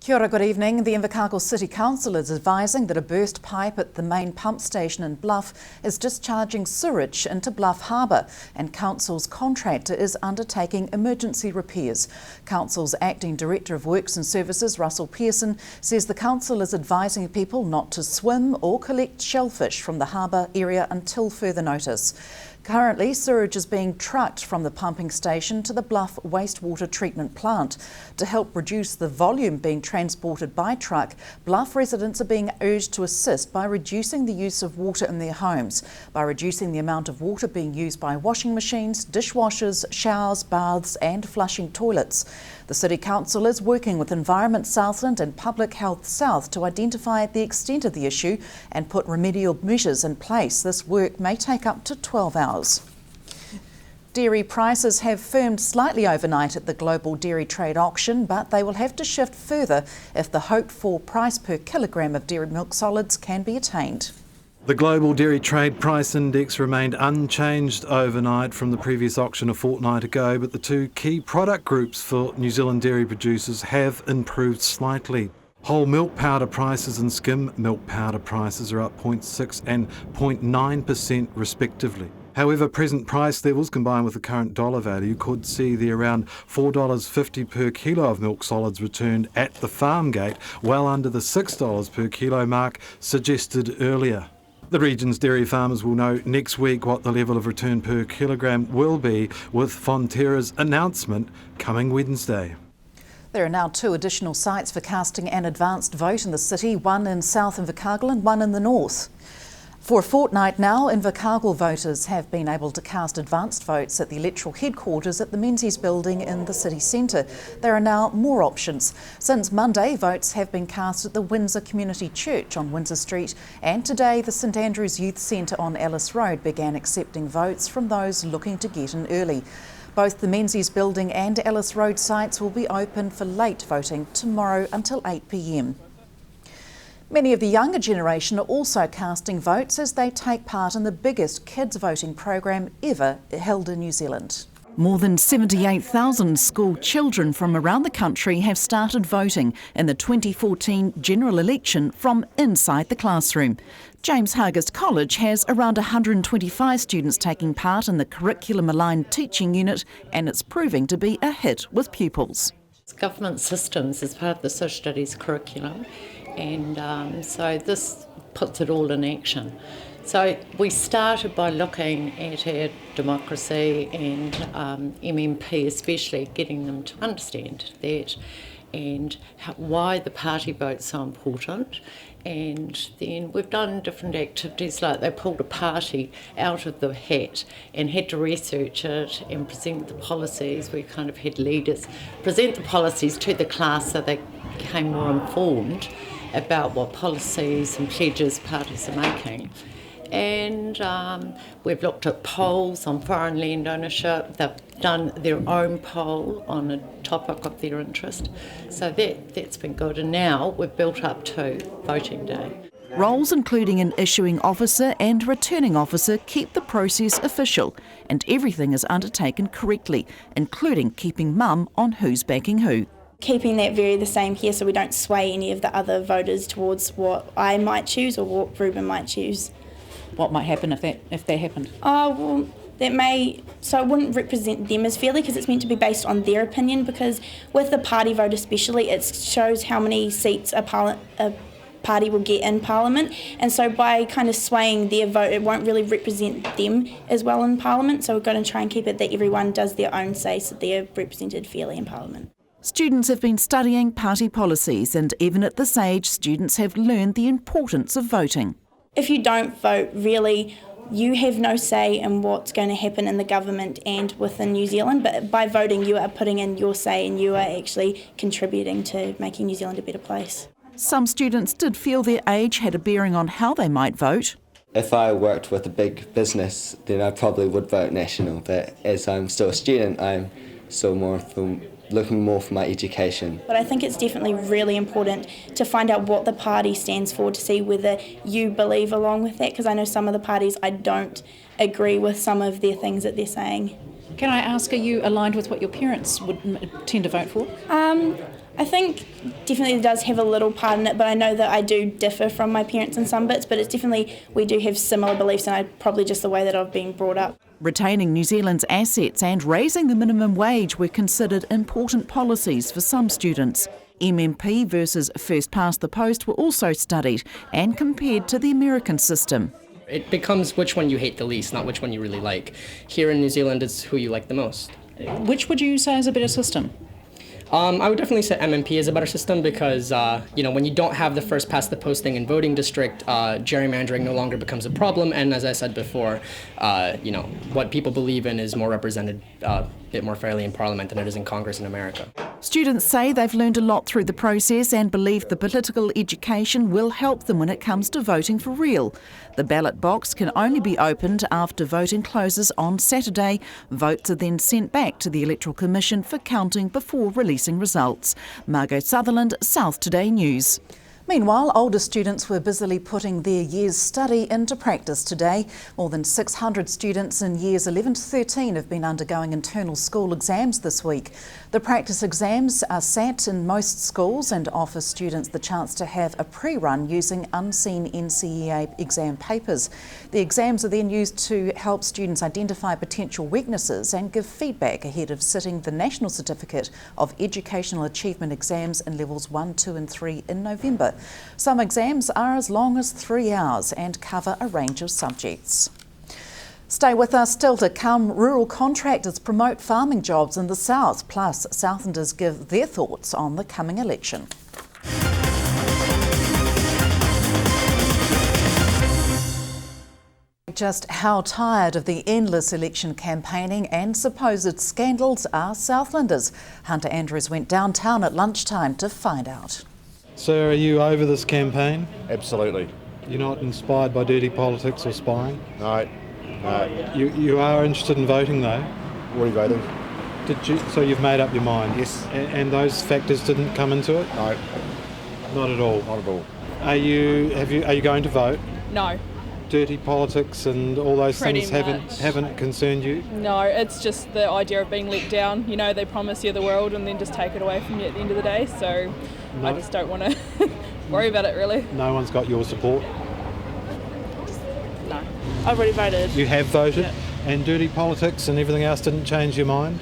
Kia ora, good evening. The Invercargill City Council is advising that a burst pipe at the main pump station in Bluff is discharging sewage into Bluff Harbour, and Council's contractor is undertaking emergency repairs. Council's Acting Director of Works and Services, Russell Pearson, says the Council is advising people not to swim or collect shellfish from the harbour area until further notice. Currently, sewage is being trucked from the pumping station to the Bluff wastewater treatment plant. To help reduce the volume being transported by truck, Bluff residents are being urged to assist by reducing the use of water in their homes, by reducing the amount of water being used by washing machines, dishwashers, showers, baths and flushing toilets. The City Council is working with Environment Southland and Public Health South to identify the extent of the issue and put remedial measures in place. This work may take up to 12 hours. Dairy prices have firmed slightly overnight at the global dairy trade auction, but they will have to shift further if the hoped-for price per kilogram of dairy milk solids can be attained. The global dairy trade price index remained unchanged overnight from the previous auction a fortnight ago, but the two key product groups for New Zealand dairy producers have improved slightly. Whole milk powder prices and skim milk powder prices are up 0.6 and 0.9% respectively. However, present price levels combined with the current dollar value could see the around $4.50 per kilo of milk solids returned at the farm gate, well under the $6 per kilo mark suggested earlier. The region's dairy farmers will know next week what the level of return per kilogram will be, with Fonterra's announcement coming Wednesday. There are now 2 additional sites for casting an advanced vote in the city, one in South Invercargill and one in the north. For a fortnight now, Invercargill voters have been able to cast advanced votes at the electoral headquarters at the Menzies building in the city centre. There are now more options. Since Monday, votes have been cast at the Windsor Community Church on Windsor Street, and today the St Andrew's Youth Centre on Ellis Road began accepting votes from those looking to get in early. Both the Menzies building and Ellis Road sites will be open for late voting tomorrow until 8 p.m. Many of the younger generation are also casting votes as they take part in the biggest kids voting program ever held in New Zealand. More than 78,000 school children from around the country have started voting in the 2014 general election from inside the classroom. James Hargest College has around 125 students taking part in the curriculum-aligned teaching unit, and it's proving to be a hit with pupils. Government systems is part of the social studies curriculum, and so this puts it all in action. So we started by looking at our democracy and MMP especially, getting them to understand that and why the party vote's so important. And then we've done different activities, like they pulled a party out of the hat and had to research it and present the policies. We kind of had leaders present the policies to the class so they became more informed about what policies and pledges parties are making. And we've looked at polls on foreign land ownership. They've done their own poll on a topic of their interest. So that's been good. And now we've built up to voting day. Roles including an issuing officer and returning officer keep the process official, and everything is undertaken correctly, including keeping mum on who's backing who. Keeping that very the same here so we don't sway any of the other voters towards what I might choose or what Ruben might choose. What might happen if that happened? Oh, well, so it wouldn't represent them as fairly because it's meant to be based on their opinion, because with the party vote especially, it shows how many seats a party will get in Parliament, and so by kind of swaying their vote, it won't really represent them as well in Parliament, so we're going to try and keep it that everyone does their own say so they're represented fairly in Parliament. Students have been studying party policies, and even at this age, students have learned the importance of voting. If you don't vote, really, you have no say in what's going to happen in the government and within New Zealand, but by voting you are putting in your say and you are actually contributing to making New Zealand a better place. Some students did feel their age had a bearing on how they might vote. If I worked with a big business, then I probably would vote National, but as I'm still a student, I'm still looking more for my education. But I think it's definitely really important to find out what the party stands for, to see whether you believe along with that, because I know some of the parties I don't agree with some of their things that they're saying. Can I ask, are you aligned with what your parents would tend to vote for? I think definitely does have a little part in it, but I know that I do differ from my parents in some bits, but it's definitely, we do have similar beliefs, and probably just the way that I've been brought up. Retaining New Zealand's assets and raising the minimum wage were considered important policies for some students. MMP versus first past the post were also studied and compared to the American system. It becomes which one you hate the least, not which one you really like. Here in New Zealand, it's who you like the most. Which would you say is a better system? I would definitely say MMP is a better system because, when you don't have the first past the post thing in voting district, gerrymandering no longer becomes a problem. And as I said before, what people believe in is more represented a bit more fairly in Parliament than it is in Congress in America. Students say they've learned a lot through the process and believe the political education will help them when it comes to voting for real. The ballot box can only be opened after voting closes on Saturday. Votes are then sent back to the Electoral Commission for counting before releasing results. Margot Southland, South Today News. Meanwhile, older students were busily putting their year's study into practice today. More than 600 students in years 11 to 13 have been undergoing internal school exams this week. The practice exams are sat in most schools and offer students the chance to have a pre-run using unseen NCEA exam papers. The exams are then used to help students identify potential weaknesses and give feedback ahead of sitting the National Certificate of Educational Achievement exams in levels 1, 2 and 3 in November. Some exams are as long as 3 hours and cover a range of subjects. Stay with us. Still to come, rural contractors promote farming jobs in the south, plus Southlanders give their thoughts on the coming election. Just how tired of the endless election campaigning and supposed scandals are Southlanders? Hunter Andrews went downtown at lunchtime to find out. Sir, are you over this campaign? Absolutely. You're not inspired by dirty politics or spying? No. You are interested in voting though? Already voted. So you've made up your mind? Yes. And those factors didn't come into it? No. Not at all? Not at all. Are you going to vote? No. Dirty politics and all those Pretty things haven't concerned you? No, it's just the idea of being let down. You know, they promise you the world and then just take it away from you at the end of the day. So No. I just don't want to worry about it really. No one's got your support? No. I've already voted. You have voted? Yeah. And dirty politics and everything else didn't change your mind?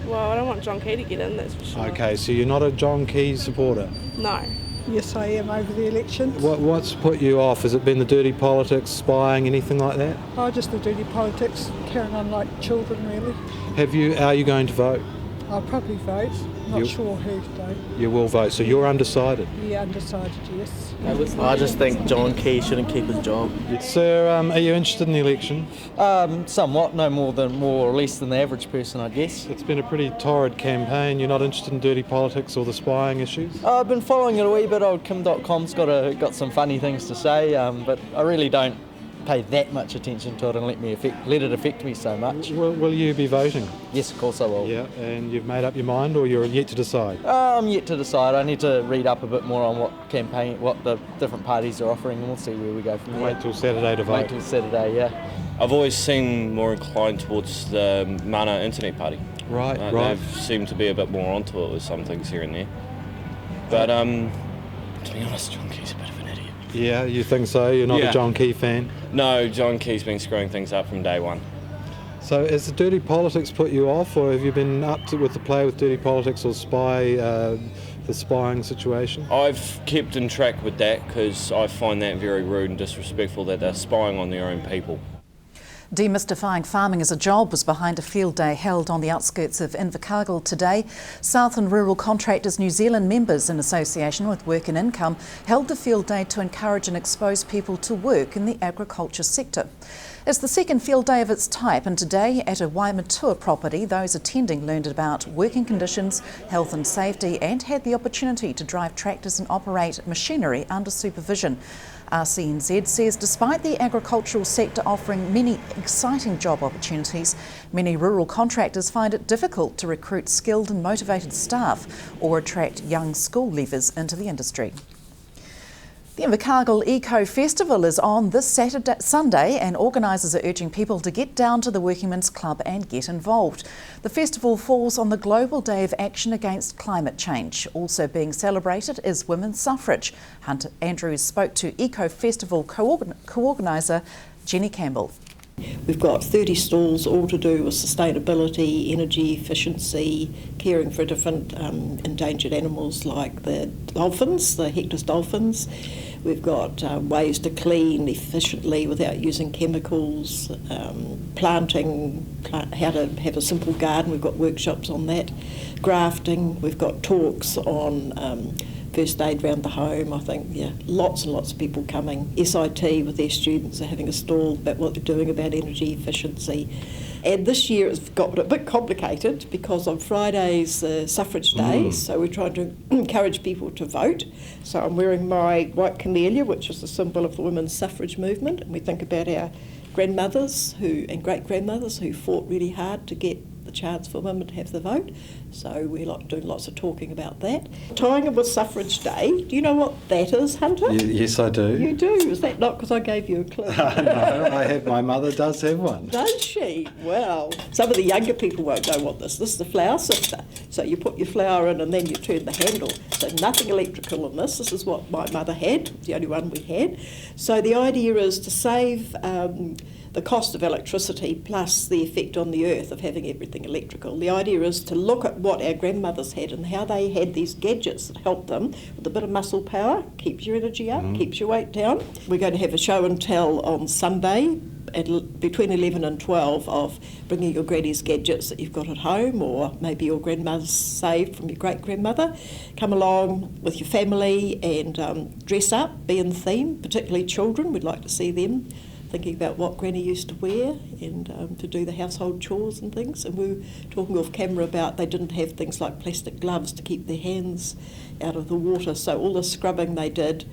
Well, I don't want John Key to get in, that's for sure. Okay, so you're not a John Key supporter? No. Yes, I am over the election. What's put you off? Has it been the dirty politics, spying, anything like that? Oh, just the dirty politics, carrying on like children, really. Are you going to vote? I'll probably vote. Not sure who today. You will vote, so you're undecided? Yeah, undecided, yes. I just think John Key shouldn't keep his job. Sir, are you interested in the election? Somewhat, more or less than the average person, I guess. It's been a pretty torrid campaign. You're not interested in dirty politics or the spying issues? I've been following it a wee bit. Old Kim.com's got some funny things to say, but I really don't pay that much attention to it and let it affect me so much. Will you be voting? Yes, of course I will. Yeah, and you've made up your mind or you're yet to decide? I'm yet to decide. I need to read up a bit more on what the different parties are offering, and we'll see where we go from there. Wait till Saturday to vote? Wait till Saturday, yeah. I've always seemed more inclined towards the Mana Internet Party. Right. They've seemed to be a bit more onto it with some things here and there. But to be honest, John Key's a bit of an idiot. Yeah, you think so? You're not a John Key fan? No, John Key's been screwing things up from day one. So has the dirty politics put you off, or have you been up to with the play with dirty politics or the spying situation? I've kept in track with that because I find that very rude and disrespectful that they're spying on their own people. Demystifying farming as a job was behind a field day held on the outskirts of Invercargill today. Southland Rural Contractors New Zealand members in association with Work and Income held the field day to encourage and expose people to work in the agriculture sector. It's the second field day of its type, and today at a Waimatua property those attending learned about working conditions, health and safety, and had the opportunity to drive tractors and operate machinery under supervision. RCNZ says despite the agricultural sector offering many exciting job opportunities, many rural contractors find it difficult to recruit skilled and motivated staff or attract young school leavers into the industry. The Invercargill Eco Festival is on this Sunday, and organisers are urging people to get down to the Workingmen's Club and get involved. The festival falls on the Global Day of Action Against Climate Change. Also being celebrated is women's suffrage. Hunter Andrews spoke to Eco Festival co-organiser Jenny Campbell. We've got 30 stalls, all to do with sustainability, energy efficiency, caring for different endangered animals like the dolphins, the Hector's dolphins. We've got ways to clean efficiently without using chemicals, planting, how to have a simple garden. We've got workshops on that. Grafting, we've got talks on first aid around the home. I think, lots and lots of people coming. SIT with their students are having a stall about what they're doing about energy efficiency. And this year it's got a bit complicated because on Friday's suffrage day, so we're trying to encourage people to vote. So I'm wearing my white camellia, which is the symbol of the women's suffrage movement, and we think about our grandmothers and great-grandmothers who fought really hard to get the chance for women to have the vote. So we're doing lots of talking about that. Tying it with Suffrage Day, do you know what that is, Hunter? Yes, I do. You do? Is that not because I gave you a clue? No, my mother does have one. Does she? Well, some of the younger people won't know what this is. This is the flour sifter. So you put your flour in and then you turn the handle. So nothing electrical in this. This is what my mother had, the only one we had. So the idea is to save the cost of electricity plus the effect on the earth of having everything electrical. The idea is to look at what our grandmothers had and how they had these gadgets that helped them with a bit of muscle power, keeps your energy up, keeps your weight down. We're going to have a show and tell on Sunday between 11 and 12 of bringing your granny's gadgets that you've got at home, or maybe your grandmother's saved from your great-grandmother. Come along with your family and dress up, be in theme, particularly children. We'd like to see them thinking about what Granny used to wear and to do the household chores and things. And we were talking off camera about they didn't have things like plastic gloves to keep their hands out of the water. So all the scrubbing they did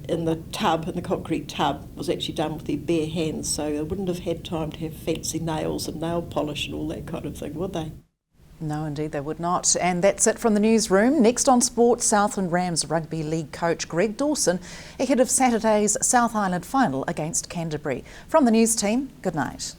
in the concrete tub, was actually done with their bare hands. So they wouldn't have had time to have fancy nails and nail polish and all that kind of thing, would they? No, indeed they would not. And that's it from the newsroom. Next on Sport, Southland Rams Rugby League coach Greg Dawson ahead of Saturday's South Island final against Canterbury. From the news team, good night.